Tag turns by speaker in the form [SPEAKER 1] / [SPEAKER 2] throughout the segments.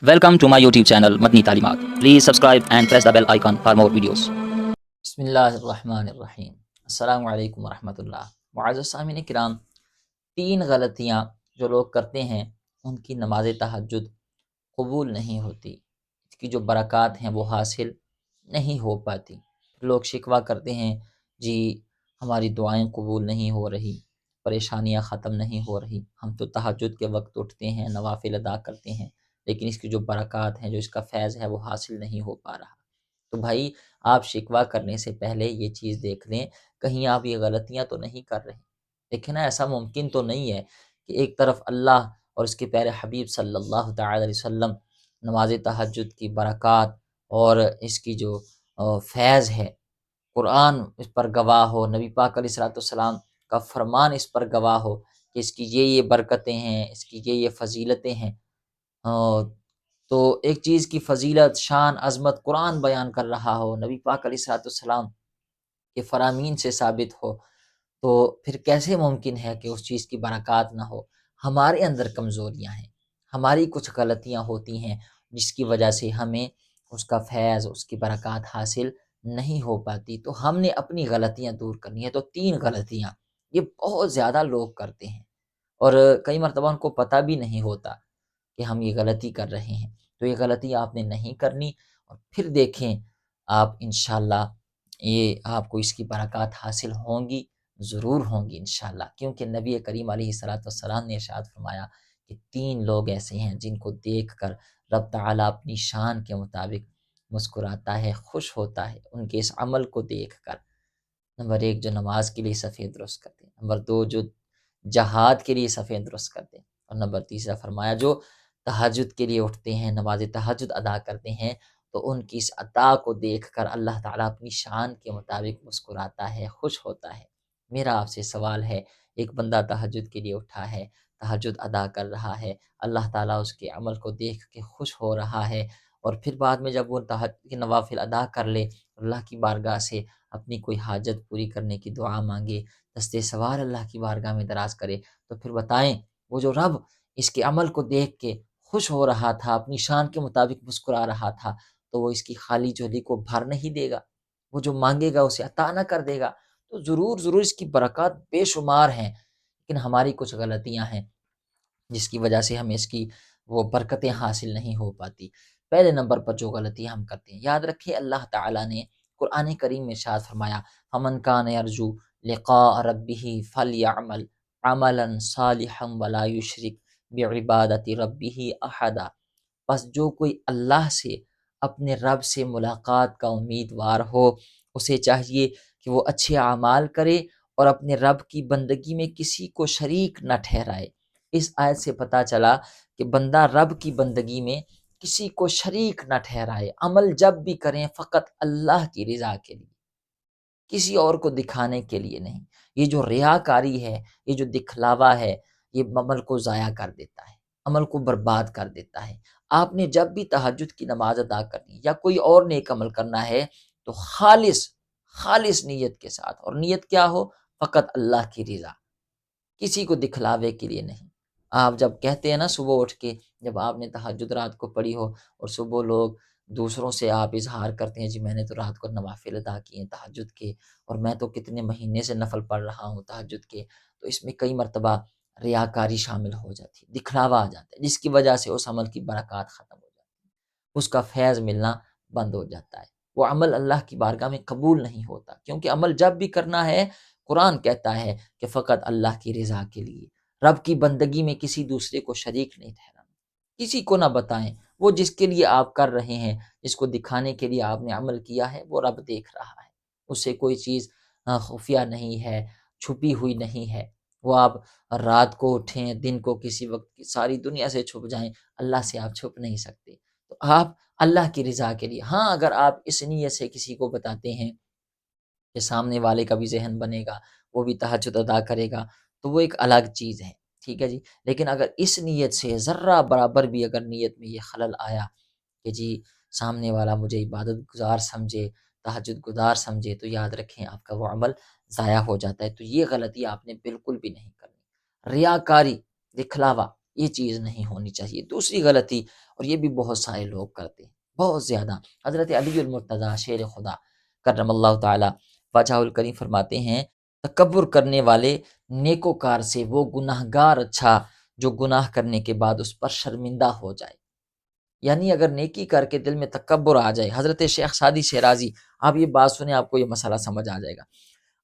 [SPEAKER 1] Welcome to my YouTube channel Madni Talimat. Please subscribe and press the bell icon for more videos.
[SPEAKER 2] بسم اللہ الرحمن الرحیم۔ السلام علیکم ورحمۃ اللہ۔ معزز سامعین کرام، 3 غلطیاں جو لوگ کرتے ہیں ان کی نماز تہجد قبول نہیں ہوتی، اس کی جو برکات ہیں وہ حاصل نہیں ہو پاتی۔ لوگ شکوہ کرتے ہیں جی ہماری دعائیں قبول نہیں ہو رہی، پریشانیاں ختم نہیں ہو رہی، ہم تو تہجد کے وقت اٹھتے ہیں، نوافل ادا کرتے ہیں، لیکن اس کی جو برکات ہیں، جو اس کا فیض ہے وہ حاصل نہیں ہو پا رہا۔ تو بھائی آپ شکوہ کرنے سے پہلے یہ چیز دیکھ لیں کہیں آپ یہ غلطیاں تو نہیں کر رہے۔ دیکھیں نا، ایسا ممکن تو نہیں ہے کہ ایک طرف اللہ اور اس کے پیارے حبیب صلی اللہ تعالی علیہ وسلم نماز تہجد کی برکات اور اس کی جو فیض ہے، قرآن اس پر گواہ ہو، نبی پاک علیہ الصلوۃ والسلام کا فرمان اس پر گواہ ہو کہ اس کی یہ برکتیں ہیں، اس کی یہ فضیلتیں ہیں۔ تو ایک چیز کی فضیلت، شان، عظمت قرآن بیان کر رہا ہو، نبی پاک علیہ الصلوۃ والسلام کے فرامین سے ثابت ہو، تو پھر کیسے ممکن ہے کہ اس چیز کی برکات نہ ہو؟ ہمارے اندر کمزوریاں ہیں، ہماری کچھ غلطیاں ہوتی ہیں جس کی وجہ سے ہمیں اس کا فیض، اس کی برکات حاصل نہیں ہو پاتی۔ تو ہم نے اپنی غلطیاں دور کرنی ہے۔ تو 3 غلطیاں یہ بہت زیادہ لوگ کرتے ہیں اور کئی مرتبہ ان کو پتہ بھی نہیں ہوتا کہ ہم یہ غلطی کر رہے ہیں۔ تو یہ غلطی آپ نے نہیں کرنی، اور پھر دیکھیں آپ انشاءاللہ یہ آپ کو اس کی برکات حاصل ہوں گی، ضرور ہوں گی انشاءاللہ، کیونکہ نبی کریم علیہ الصلوۃ والسلام نے ارشاد فرمایا کہ 3 لوگ ایسے ہیں جن کو دیکھ کر رب تعالیٰ اپنی شان کے مطابق مسکراتا ہے، خوش ہوتا ہے ان کے اس عمل کو دیکھ کر۔ نمبر 1 جو نماز کے لیے صفیں درست کرتے ہیں، نمبر 2 جو جہاد کے لیے صفیں درست کرتے ہیں، اور نمبر 3 فرمایا جو تہجد کے لیے اٹھتے ہیں، نماز تہجد ادا کرتے ہیں، تو ان کی اس عطا کو دیکھ کر اللہ تعالیٰ اپنی شان کے مطابق مسکراتا ہے، خوش ہوتا ہے۔ میرا آپ سے سوال ہے، ایک بندہ تہجد کے لیے اٹھا ہے، تہجد ادا کر رہا ہے، اللہ تعالیٰ اس کے عمل کو دیکھ کے خوش ہو رہا ہے، اور پھر بعد میں جب وہ تہجد کے نوافل ادا کر لے، اللہ کی بارگاہ سے اپنی کوئی حاجت پوری کرنے کی دعا مانگے، دستے سوال اللہ کی بارگاہ میں دراز کرے، تو پھر بتائیں وہ جو رب اس کے عمل کو دیکھ کے خوش ہو رہا تھا، اپنی شان کے مطابق مسکرا رہا تھا، تو وہ اس کی خالی جھولی کو بھر نہیں دے گا؟ وہ جو مانگے گا اسے عطا نہ کر دے گا؟ تو ضرور اس کی برکات بے شمار ہیں، لیکن ہماری کچھ غلطیاں ہیں جس کی وجہ سے ہمیں اس کی وہ برکتیں حاصل نہیں ہو پاتی۔ پہلے نمبر پر جو غلطیاں ہم کرتے ہیں، یاد رکھیں اللہ تعالیٰ نے قرآن کریم میں ارشاد فرمایا فَمَنْ كَانَ يَرْجُو لِقَاءَ رَبِّهِ فَلْيَعْمَلْ عَمَلًا صَالِحًا وَلَا يُشْرِكْ بِعِبَادَةِ رَبِّهِ أَحَدًا۔ پس جو کوئی اللہ سے، اپنے رب سے ملاقات کا امیدوار ہو، اسے چاہیے کہ وہ اچھے اعمال کرے اور اپنے رب کی بندگی میں کسی کو شریک نہ ٹھہرائے۔ اس آیت سے پتہ چلا کہ بندہ رب کی بندگی میں کسی کو شریک نہ ٹھہرائے، عمل جب بھی کریں فقط اللہ کی رضا کے لیے، کسی اور کو دکھانے کے لیے نہیں۔ یہ جو ریاکاری ہے، یہ جو دکھلاوا ہے، یہ عمل کو ضائع کر دیتا ہے، عمل کو برباد کر دیتا ہے۔ آپ نے جب بھی تہجد کی نماز ادا کرنی یا کوئی اور نیک عمل کرنا ہے تو خالص نیت کے ساتھ، اور نیت کیا ہو؟ فقط اللہ کی رضا، کسی کو دکھلاوے کے لیے نہیں۔ آپ جب کہتے ہیں نا صبح اٹھ کے، جب آپ نے تہجد رات کو پڑھی ہو اور صبح لوگ دوسروں سے آپ اظہار کرتے ہیں جی میں نے تو رات کو نوافل ادا کیے ہیں تہجد کے، اور میں تو کتنے مہینے سے نفل پڑھ رہا ہوں تہجد کے، تو اس میں کئی مرتبہ ریاکاری شامل ہو جاتی ہے، دکھلاوا آ جاتا ہے، جس کی وجہ سے اس عمل کی برکات ختم ہو جاتی ہے، اس کا فیض ملنا بند ہو جاتا ہے، وہ عمل اللہ کی بارگاہ میں قبول نہیں ہوتا، کیونکہ عمل جب بھی کرنا ہے قرآن کہتا ہے کہ فقط اللہ کی رضا کے لیے، رب کی بندگی میں کسی دوسرے کو شریک نہیں ٹھہرانا، کسی کو نہ بتائیں۔ وہ جس کے لیے آپ کر رہے ہیں، جس کو دکھانے کے لیے آپ نے عمل کیا ہے، وہ رب دیکھ رہا ہے، اس سے کوئی چیز خفیہ نہیں ہے، چھپی ہوئی نہیں ہے۔ وہ آپ رات کو اٹھیں، دن کو کسی وقت ساری دنیا سے چھپ جائیں، اللہ سے آپ چھپ نہیں سکتے۔ تو آپ اللہ کی رضا کے لیے، ہاں اگر آپ اس نیت سے کسی کو بتاتے ہیں کہ سامنے والے کا بھی ذہن بنے گا، وہ بھی تہجد ادا کرے گا، تو وہ ایک الگ چیز ہے، ٹھیک ہے جی۔ لیکن اگر اس نیت سے ذرہ برابر بھی اگر نیت میں یہ خلل آیا کہ جی سامنے والا مجھے عبادت گزار سمجھے، تہجد گزار سمجھے، تو یاد رکھیں آپ کا وہ عمل ضائع ہو جاتا ہے۔ تو یہ غلطی آپ نے بالکل بھی نہیں کرنی۔ ریاکاری، دکھلاوا، یہ چیز نہیں ہونی چاہیے۔ دوسری غلطی، اور یہ بھی بہت سارے لوگ کرتے ہیں، بہت زیادہ، حضرت علی المرتضیٰ شیر خدا کرم اللہ تعالی وجہہ الکریم فرماتے ہیں، تکبر کرنے والے نیکوکار سے وہ گناہگار اچھا جو گناہ کرنے کے بعد اس پر شرمندہ ہو جائے۔ یعنی اگر نیکی کر کے دل میں تکبر آ جائے، حضرت شیخ سعدی شیرازی، آپ یہ بات سنیں آپ کو یہ مسئلہ سمجھ آ جائے گا۔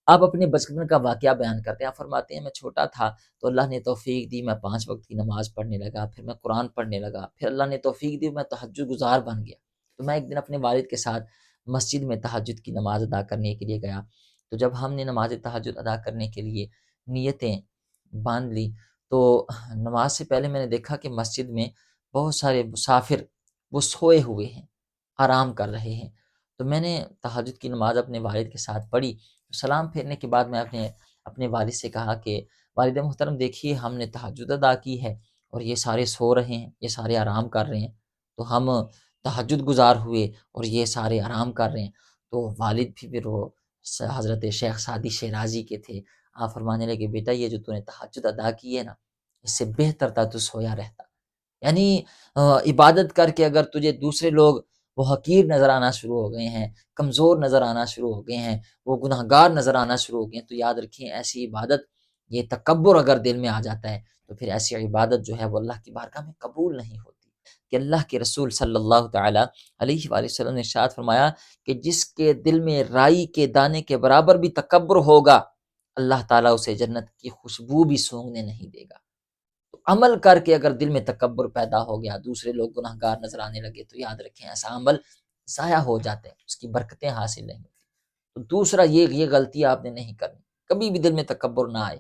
[SPEAKER 2] آپ اپنے بچپن کا واقعہ بیان کرتے ہیں، آپ فرماتے ہیں میں چھوٹا تھا تو اللہ نے توفیق دی، میں 5 وقت کی نماز پڑھنے لگا، پھر میں قرآن پڑھنے لگا، پھر اللہ نے توفیق دی میں تہجد گزار بن گیا۔ تو میں ایک دن اپنے والد کے ساتھ مسجد میں تہجد کی نماز ادا کرنے کے لیے گیا، تو جب ہم نے نماز تہجد ادا کرنے کے لیے نیتیں باندھ لی تو نماز سے پہلے میں نے دیکھا کہ مسجد میں بہت سارے مسافر وہ سوئے ہوئے ہیں، آرام کر رہے ہیں۔ تو میں نے تہجد کی نماز اپنے والد کے ساتھ پڑھی، سلام پھیرنے کے بعد میں اپنے والد سے کہا کہ والد محترم دیکھیے ہم نے تہجد ادا کی ہے اور یہ سارے سو رہے ہیں، یہ سارے آرام کر رہے ہیں، تو ہم تہجد گزار ہوئے اور یہ سارے آرام کر رہے ہیں۔ تو والد بھی پھر وہ حضرت شیخ سعدی شیرازی کے تھے، آپ فرمانے لگے بیٹا یہ جو تو نے تہجد ادا کی ہے نا، اس سے بہتر تھا تو سویا رہتا۔ یعنی عبادت کر کے اگر تجھے دوسرے لوگ وہ حقیر نظر آنا شروع ہو گئے ہیں، کمزور نظر آنا شروع ہو گئے ہیں، وہ گناہگار نظر آنا شروع ہو گئے ہیں، تو یاد رکھیں ایسی عبادت، یہ تکبر اگر دل میں آ جاتا ہے تو پھر ایسی عبادت جو ہے وہ اللہ کی بارگاہ میں قبول نہیں ہوتی۔ کہ اللہ کے رسول صلی اللہ تعالی علیہ وآلہ وسلم نے ارشاد فرمایا کہ جس کے دل میں رائی کے دانے کے برابر بھی تکبر ہوگا، اللہ تعالیٰ اسے جنت کی خوشبو بھی سونگنے نہیں دے گا۔ تو عمل کر کے اگر دل میں تکبر پیدا ہو گیا، دوسرے لوگ گناہگار نظر آنے لگے، تو یاد رکھیں ایسا عمل ضائع ہو جاتا ہے، اس کی برکتیں حاصل نہیں ہوتی۔ تو دوسرا یہ غلطی آپ نے نہیں کرنی، کبھی بھی دل میں تکبر نہ آئے،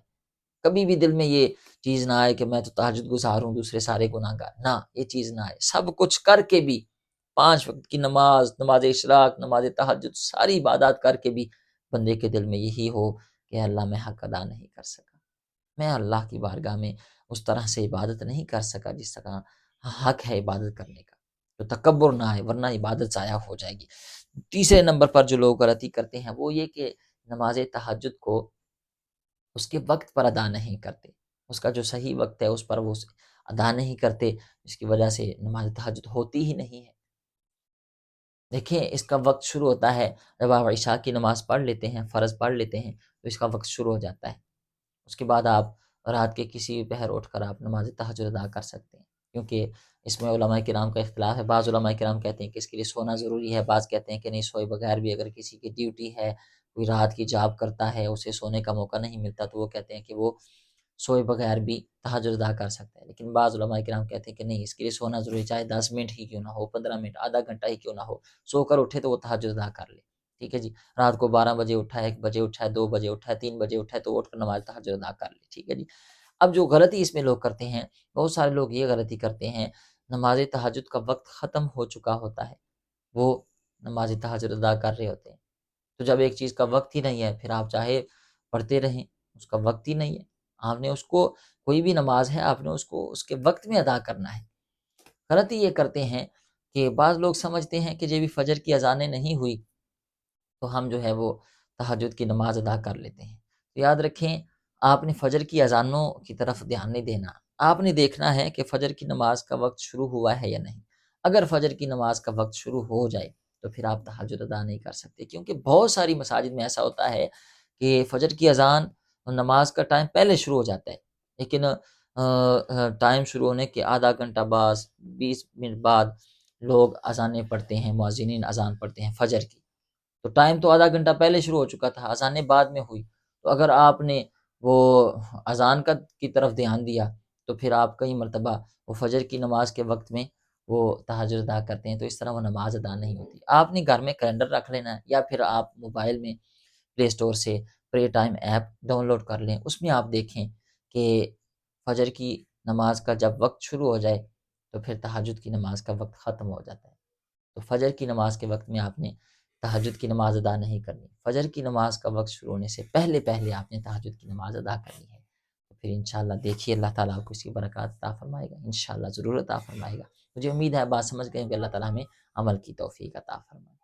[SPEAKER 2] کبھی بھی دل میں یہ چیز نہ آئے کہ میں تو تہجد گزار ہوں دوسرے سارے گناہگار، نہ، یہ چیز نہ آئے۔ سب کچھ کر کے بھی، 5 وقت کی نماز، نماز اشراق، نماز تہجد، ساری عبادات کر کے بھی بندے کے دل میں یہی ہو کہ اللہ میں حق ادا نہیں کر سکا، میں اللہ کی بارگاہ میں اس طرح سے عبادت نہیں کر سکا جس طرح حق ہے عبادت کرنے کا، تو تکبر نہ آئے ورنہ عبادت ضائع ہو جائے گی۔ تیسرے نمبر پر جو لوگ غلطی کرتے ہیں وہ یہ کہ نماز تہجد کو اس کے وقت پر ادا نہیں کرتے، اس کا جو صحیح وقت ہے اس پر وہ ادا نہیں کرتے، جس کی وجہ سے نماز تہجد ہوتی ہی نہیں ہے۔ دیکھیں اس کا وقت شروع ہوتا ہے جب آپ عشاء کی نماز پڑھ لیتے ہیں، فرض پڑھ لیتے ہیں تو اس کا وقت شروع ہو جاتا ہے، اس کے بعد آپ رات کے کسی بھی پہر اٹھ کر آپ نماز تہجد ادا کر سکتے ہیں، کیونکہ اس میں علماء کرام کا اختلاف ہے۔ بعض علماء کرام کہتے ہیں کہ اس کے لیے سونا ضروری ہے، بعض کہتے ہیں کہ نہیں، سوئے بغیر بھی اگر کسی کی ڈیوٹی ہے، کوئی رات کی جاب کرتا ہے، اسے سونے کا موقع نہیں ملتا، تو وہ کہتے ہیں کہ وہ سوئے بغیر بھی تہجد ادا کر سکتا ہے۔ لیکن بعض علماء کرام کہتے ہیں کہ نہیں، اس کے لیے سونا ضروری، چاہے 10 منٹ ہی کیوں نہ ہو، 15 منٹ، آدھا گھنٹہ ہی کیوں نہ ہو، سو کر اٹھے تو وہ تہجد ادا کر لے، ٹھیک ہے جی۔ رات کو 12 بجے اٹھا ہے، 1 بجے اٹھا ہے، 2 بجے اٹھا ہے، 3 بجے اٹھا ہے، تو اٹھ کر نماز تہجد ادا کر لے، ٹھیک ہے جی۔ اب جو غلطی اس میں لوگ کرتے ہیں، بہت سارے لوگ یہ غلطی کرتے ہیں، نماز تہجد کا وقت ختم ہو چکا ہوتا ہے، وہ نماز تہجد ادا کر رہے ہوتے ہیں، تو جب ایک چیز کا وقت ہی نہیں ہے پھر آپ چاہے پڑھتے رہیں، اس کا وقت ہی نہیں ہے، آپ نے اس کو، کوئی بھی نماز ہے آپ نے اس کو اس کے وقت میں ادا کرنا ہے۔ غلطی یہ کرتے ہیں کہ بعض لوگ سمجھتے ہیں کہ جب بھی فجر کی اذانیں نہیں ہوئی تو ہم جو ہے وہ تہجد کی نماز ادا کر لیتے ہیں۔ تو یاد رکھیں آپ نے فجر کی اذانوں کی طرف دھیان نہیں دینا، آپ نے دیکھنا ہے کہ فجر کی نماز کا وقت شروع ہوا ہے یا نہیں۔ اگر فجر کی نماز کا وقت شروع ہو جائے تو پھر آپ تہجد ادا نہیں کر سکتے، کیونکہ بہت ساری مساجد میں ایسا ہوتا ہے کہ فجر کی اذان اور نماز کا ٹائم پہلے شروع ہو جاتا ہے، لیکن ٹائم شروع ہونے کے آدھا گھنٹہ بعد، 20 منٹ بعد لوگ اذانیں پڑھتے ہیں، مؤذنین اذان پڑھتے ہیں فجر کی، تو ٹائم تو آدھا گھنٹہ پہلے شروع ہو چکا تھا، اذانیں بعد میں ہوئی، تو اگر آپ نے وہ اذان کی طرف دھیان دیا تو پھر آپ کئی مرتبہ وہ فجر کی نماز کے وقت میں وہ تہجد ادا کرتے ہیں، تو اس طرح وہ نماز ادا نہیں ہوتی۔ آپ نے گھر میں کیلنڈر رکھ لینا ہے، یا پھر آپ موبائل میں پلے اسٹور سے پرے ٹائم ایپ ڈاؤن لوڈ کر لیں، اس میں آپ دیکھیں کہ فجر کی نماز کا جب وقت شروع ہو جائے تو پھر تہجد کی نماز کا وقت ختم ہو جاتا ہے، تو فجر کی نماز کے وقت میں آپ نے تہجد کی نماز ادا نہیں کرنی، فجر کی نماز کا وقت شروع ہونے سے پہلے پہلے آپ نے تہجد کی نماز ادا کرنی ہے، تو پھر انشاءاللہ دیکھیے اللہ تعالیٰ آپ کو اس کی برکات عطا فرمائے گا، انشاءاللہ ضرور عطا فرمائے گا۔ مجھے امید ہے بات سمجھ گئے کہ اللہ تعالیٰ ہمیں عمل کی توفیق عطا فرمائے۔